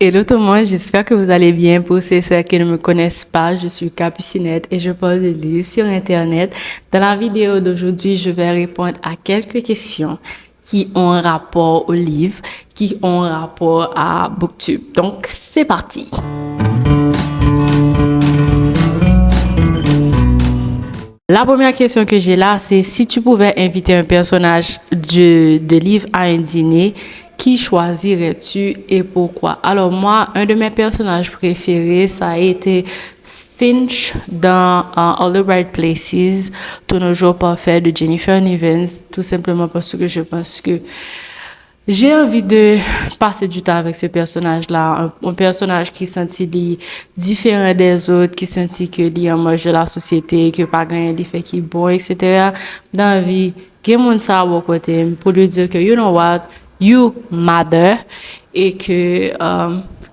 Hello tout le monde, j'espère que vous allez bien. Pour ceux qui ne me connaissent pas, je suis Capucinette et je parle de livres sur Internet. Dans la vidéo d'aujourd'hui, je vais répondre à quelques questions qui ont un rapport au livre, qui ont un rapport à BookTube. Donc, c'est parti! La première question que j'ai là, c'est si tu pouvais inviter un personnage de livre à un dîner, qui choisirais-tu et pourquoi? Alors moi, un de mes personnages préférés, ça a été Finch dans All the Right Places, Tous nos jours parfaits de Jennifer Nevins, tout simplement parce que je pense que j'ai envie de passer du temps avec ce personnage-là, un personnage qui sentit différent des autres, qui sentit que il en marge de la société, que pas grand il fait qui bon, etc. Dans la vie, qu'il monde ça à côté pour lui dire que you know what, you matter et que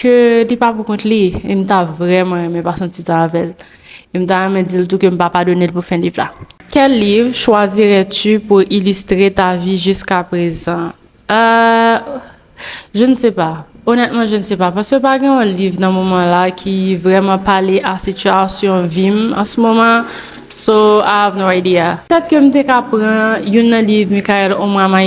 il pas pour contre lui, il m'a vraiment aimé pas sentir ça avec elle. Il m'a dit tout que m'a pas donné pour fin livre là. Quel livre choisirais-tu pour illustrer ta vie jusqu'à présent? Je ne sais pas. Honnêtement, je ne sais pas. Parce que par exemple, un livre dans ce moment-là qui vraiment parlait à la situation vime en ce moment. So, I have no idea. Peut-être que je apprendre un livre Mikhail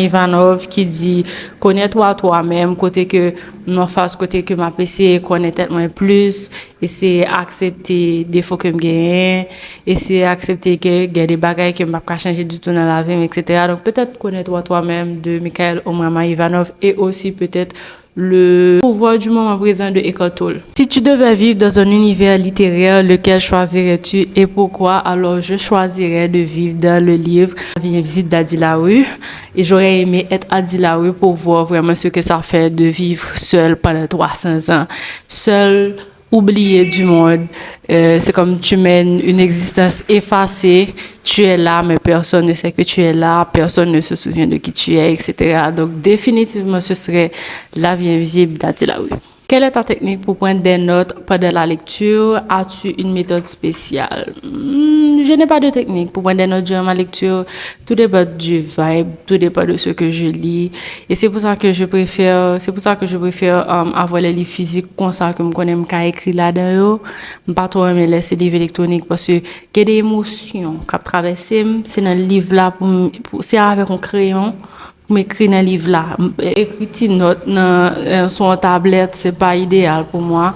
Ivanov qui dit connais-toi toi-même, côté que non face côté que ma PC connaît moins plus, et c'est accepter des défauts que j'ai, et c'est accepter que il y a des bagages que m'a pas changer du tout dans la vie, etc. Donc peut-être connais-toi toi-même de Mikhail Ivanov et aussi peut-être le pouvoir du moment présent de Eckhart Tolle. Si tu devais vivre dans un univers littéraire, lequel choisirais-tu et pourquoi? Alors, je choisirais de vivre dans le livre Viens visite d'Adilaoui. Et j'aurais aimé être Adilaoui pour voir vraiment ce que ça fait de vivre seul pendant 300 ans. Seul, oublié du monde. C'est comme tu mènes une existence effacée. Tu es là, mais personne ne sait que tu es là. Personne ne se souvient de qui tu es, etc. Donc, définitivement, ce serait La vie invisible d'Adilaoui. Quelle est ta technique pour prendre des notes pendant la lecture? As-tu une méthode spéciale? Je n'ai pas de technique pour prendre des notes durant ma lecture. Tout dépend du vibe, tout dépend de ce que je lis. Et c'est pour ça que je préfère avoir les livres physiques comme ça que je connais qu'à écrire là-dedans. Je pas trop aimer laisser livres électroniques parce que il y a des émotions qui traversent. C'est dans le livre là c'est avec un crayon. M'écrire dans le livre là, écrire une note dans son tablette, c'est pas idéal pour moi.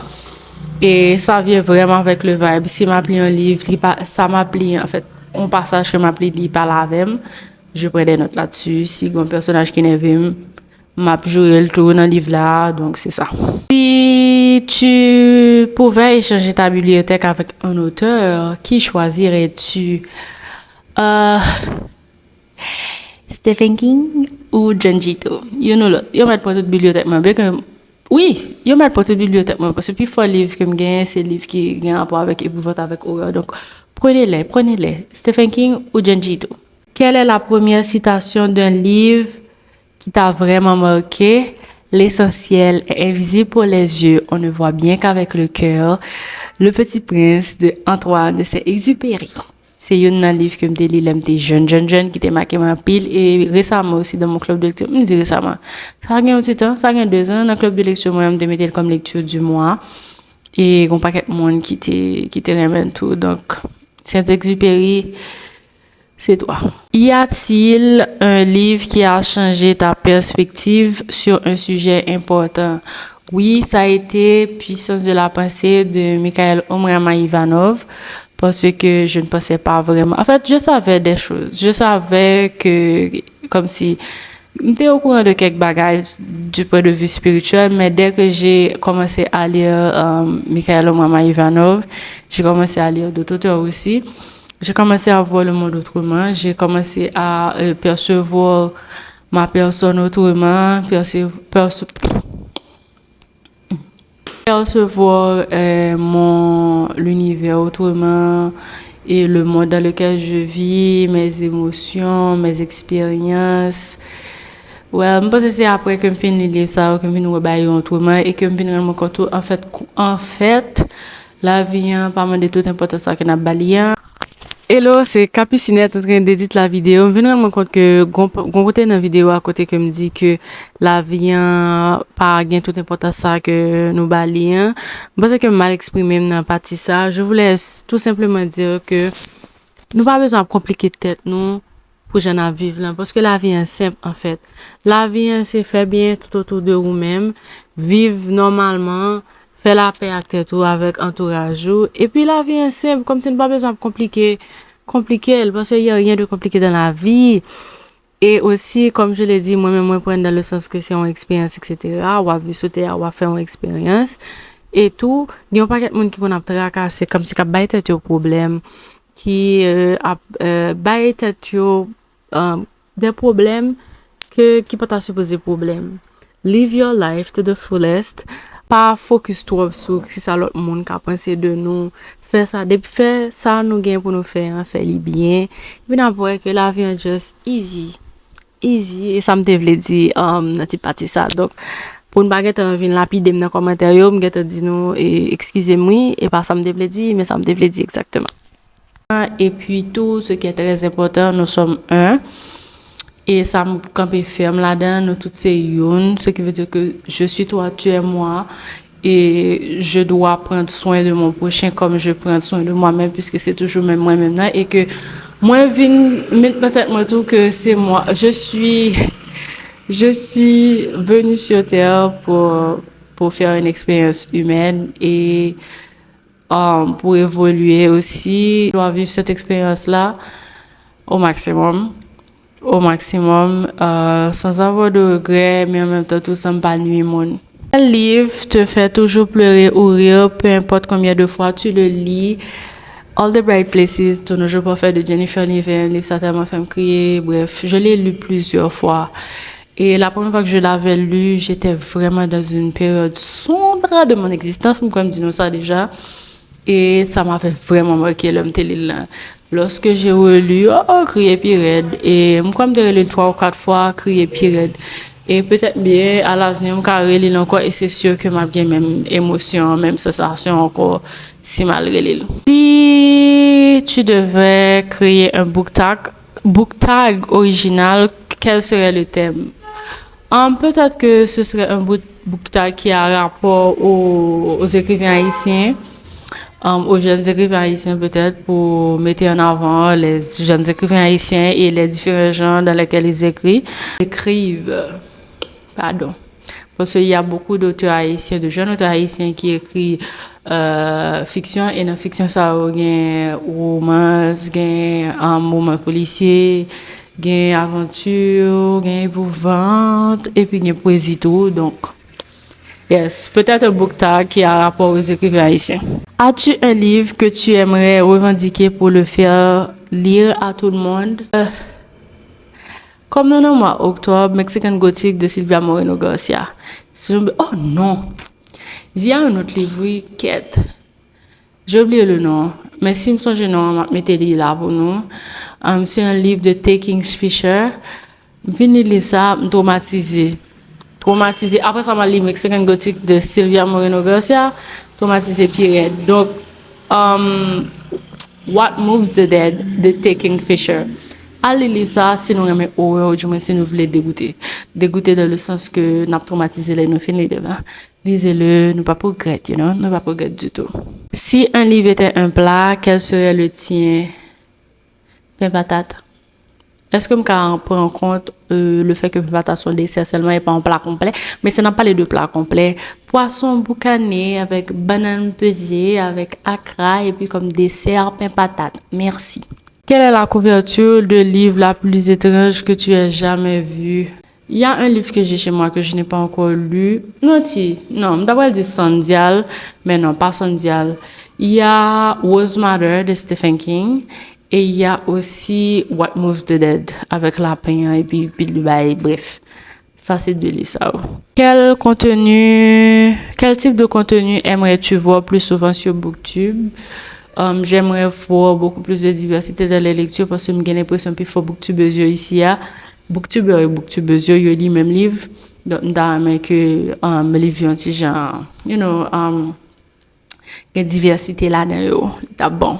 Et ça vient vraiment avec le vibe. Si m'appli un livre, ça m'appli en fait, un passage que m'appli lit par la même, je prends des notes là-dessus. Si un personnage qui n'est vu, m'a joué le tour dans le livre là, donc c'est ça. Si tu pouvais échanger ta bibliothèque avec un auteur, qui choisirais-tu? Stephen King ou Junjito? You know l'autre. Yo met pour toute bibliothèque moi oui, yo met pour toute bibliothèque moi parce que plus fort livre que me gagne, c'est livre qui gagne rapport avec épouvante avec horreur. Donc prenez-les. Stephen King ou Junjito. Quelle est la première citation d'un livre qui t'a vraiment marqué? L'essentiel est invisible pour les yeux, on ne voit bien qu'avec le cœur. Le Petit Prince de Antoine de Saint-Exupéry. C'est un livre que je lis quand j'étais jeune, qui était marqué ma pile. Et récemment aussi, dans mon club de lecture, je me dis récemment, ça a un petit temps, ça a 2 ans, dans le club de lecture, moi, je me mettais comme lecture du mois. Et il y a un paquet de monde qui te remet tout. Donc, Saint-Exupéry, c'est toi. Y a-t-il un livre qui a changé ta perspective sur un sujet important? Oui, ça a été Puissance de la pensée de Mikhail Ivanov. Parce que je ne pensais pas vraiment. En fait, je savais des choses. Je savais que, comme si, j'étais au courant de quelques bagages du point de vue spirituel, mais dès que j'ai commencé à lire Mikhail Ivanov, j'ai commencé à lire d'autres auteurs aussi. J'ai commencé à voir le monde autrement. J'ai commencé à percevoir ma personne autrement, percevoir l'univers autrement et le monde dans lequel je vis, mes émotions, mes expériences. Ouais, je pense que c'est après que je finis de lire ça, que je finis de rebailler autrement et que je finis de me rendre compte, en fait, la vie, pas mal de tout important ça que n'a balayé. Hello, c'est Capucinette en train d'éditer la vidéo. Je me rends compte que gon côté dans la vidéo à côté que me dit que la vie pas gain toute importance ça que nous balien. Parce que mal exprimé dans partie ça, je voulais tout simplement dire que nous pas besoin de compliquer tête nous pour j'en à vivre là parce que la vie est simple en fait. La vie c'est faire bien tout autour de vous-même, vivre normalement, faire la paix avec tête ou avec entourage ou. Et puis la vie est simple comme si nous pas besoin de compliquer parce qu'il y a rien de compliqué dans la vie. Et aussi, comme je l'ai dit, moi-même, moi, prendre dans le sens que c'est une expérience, etc. Ou à vu sauter, ou à faire une expérience. Et tout, il y a pas de monde qui a tracassé, comme si il y a un problème, qui a des problèmes qui peuvent supposer problème. Live your life to the fullest. Pas focus trop sur si ça l'autre monde qui a pensé de nous. Faire ça, depuis faire ça, nous gagnons pour nous faire, faire les bien. Et puis, d'abord, que la vie est just easy. Et ça me devait dire, notre partie ça. Donc, pour ne pas être envie lapide dans les commentaires, je me dit nous, excusez-moi, et pas ça me devait dire, mais ça me devait dire exactement. Et puis, tout ce qui est très important, nous sommes un. Et ça me campé ferme là-dedans, nous tous c'est une, ce qui veut dire que je suis toi, tu es moi. Et je dois prendre soin de mon prochain comme je prends soin de moi-même, puisque c'est toujours même moi-même là. Et que moi, je viens maintenant tellement tout que c'est moi. Je suis venue sur Terre pour faire une expérience humaine et pour évoluer aussi. Je dois vivre cette expérience-là au maximum. Sans avoir de regrets, mais en même temps, tout sans pas nuire monde. Quel livre te fait toujours pleurer ou rire, peu importe combien de fois tu le lis? All the Bright Places, ton jeu parfait de Jennifer Niven, livre ça tellement fait me crier. Bref, je l'ai lu plusieurs fois. Et la première fois que je l'avais lu, j'étais vraiment dans une période sombre de mon existence, comme dis-nous ça déjà. Et ça m'avait vraiment marqué l'homme télé là. Lorsque j'ai relu, crier puis raide. Et comme de relire 3 ou 4 fois, crier puis raide. Et peut-être bien, à l'avenir, je vais relire encore et c'est sûr que m'a bien même émotion, même sensation encore, si mal relire. Si tu devais créer un book tag original, quel serait le thème? Peut-être que ce serait un book tag qui a rapport aux écrivains haïtiens. Aux jeunes écrivains haïtiens peut-être pour mettre en avant les jeunes écrivains haïtiens et les différents genres dans lesquels ils écrivent. Pardon. Parce qu'il y a beaucoup d'auteurs haïtiens, de jeunes auteurs haïtiens qui écrivent fiction et dans fiction ça il y a romance, il y a un roman policier, il y a aventure, il y a épouvante et puis il y a poésie tout donc. Yes, peut-être un book tag qui a rapport aux écrivains haïtiens. As-tu un livre que tu aimerais revendiquer pour le faire lire à tout le monde? Comme dans le mois octobre, Mexican Gothic de Silvia Moreno Garcia. Oh non! Il y a un autre livre, oui, Quête. J'ai oublié le nom, mais si je me songe non, je vais mettre là pour nous. C'est un livre de T. Kingfisher. Je viens de lire ça, je suis traumatisée. Après ça, je lis Mexican Gothic de Silvia Moreno Garcia, traumatisé pire. Donc, What Moves the Dead de T. Kingfisher. Allez lire ça si nous aimons horreur ou du moins si nous voulons dégoûter. Dégoûter dans le sens que nous avons traumatisé les nous finir devant. Lisez-le, nous pas regretter, nous pas regretter du tout. Si un livre était un plat, quel serait le tien? Pain patate. Est-ce que je prends en compte le fait que patate soit dessert seulement et pas un plat complet? Mais c'est n'a pas les deux plats complets. Poisson boucané avec banane pesée, avec accra et puis comme dessert pain patate. Merci. Quelle est la couverture de livre la plus étrange que tu aies jamais vue? Il y a un livre que j'ai chez moi que je n'ai pas encore lu. Non, d'abord dit Sondial, mais non, pas Sondial. Il y a Rose Matter de Stephen King. Et il y a aussi What Moves the Dead avec lapin et puis bref. Ça, c'est 2 livres, ça. Quel type de contenu aimerais-tu voir plus souvent sur BookTube? J'aimerais voir beaucoup plus de diversité dans les lectures parce que j'ai l'impression qu'il faut BookTubers ici. Booktubers et Booktubers, ils lisent même livre. Donc, mais que les livres un petit genre, il y a diversité là-dedans. C'est bon.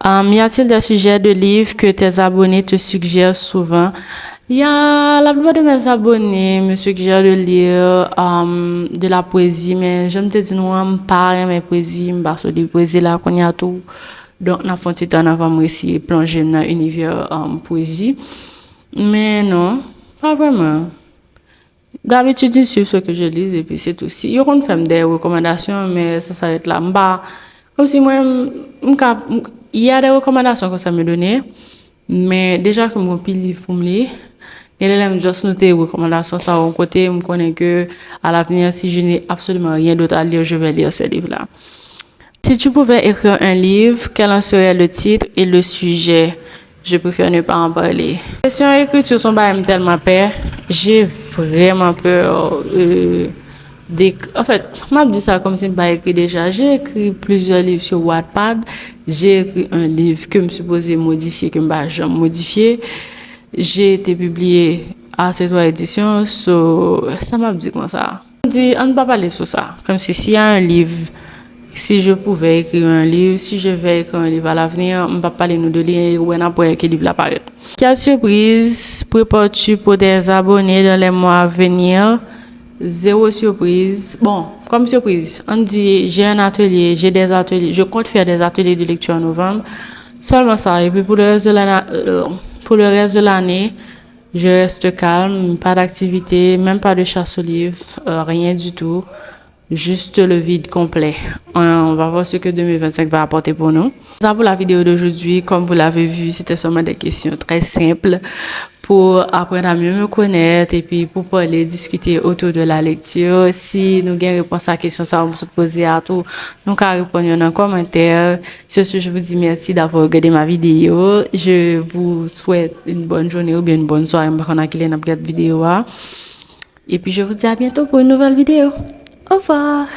Y a-t-il des sujets de livres que tes abonnés te suggèrent souvent? La plupart de mes abonnés me suggèrent de lire de la poésie, mais je me dis non, je pas mes poésies, je pas de poésie là qu'on y a tout. Donc, on a fait un petit temps avant de essayer de plonger dans l'univers poésie. Mais non, pas vraiment. D'habitude, je suis ce que je lis et puis c'est tout. Si on fait des recommandations, mais ça s'arrête là. Comme si moi, il y a des recommandations que ça me donnait, mais déjà que mon pile livre pour me lire, et là, je juste noter les recommandations, ça au côté, je connais que à l'avenir, si je n'ai absolument rien d'autre à lire, je vais lire ce livre-là. Si tu pouvais écrire un livre, quel en serait le titre et le sujet? Je préfère ne pas en parler. Les questions d'écriture sont pas tellement peur. J'ai vraiment peur. En fait, je m'a dit ça comme si je pas écrit déjà. J'ai écrit plusieurs livres sur Wattpad. J'ai écrit un livre que je me suis supposé modifier, que je n'ai jamais modifié. J'ai été publié à C3 Éditions. Ça m'a dit comme ça. On dit, on ne peut pas parler sur ça. Comme si s'il y a un livre, si je pouvais écrire un livre, si je vais écrire un livre à l'avenir, on ne va pas parler de livre ou après que le livre apparaît. Quelle surprise prépares-tu pour tes abonnés dans les mois à venir? Zéro surprise. Bon, comme surprise, on dit j'ai un atelier, j'ai des ateliers, je compte faire des ateliers de lecture en novembre. Seulement ça. Et puis pour le reste de l'année, je reste calme, pas d'activité, même pas de chasse aux livres, rien du tout. Juste le vide complet. On va voir ce que 2025 va apporter pour nous. Ça pour la vidéo d'aujourd'hui, comme vous l'avez vu, c'était seulement des questions très simples pour apprendre à mieux me connaître et puis pour parler, discuter autour de la lecture. Si nous avons réponse à la question, ça va nous poser à tout. Nous allons répondre dans les commentaires. Sur ce, je vous dis merci d'avoir regardé ma vidéo. Je vous souhaite une bonne journée ou bien une bonne soirée. Je vais vous vidéo. Et puis, je vous dis à bientôt pour une nouvelle vidéo. Au revoir.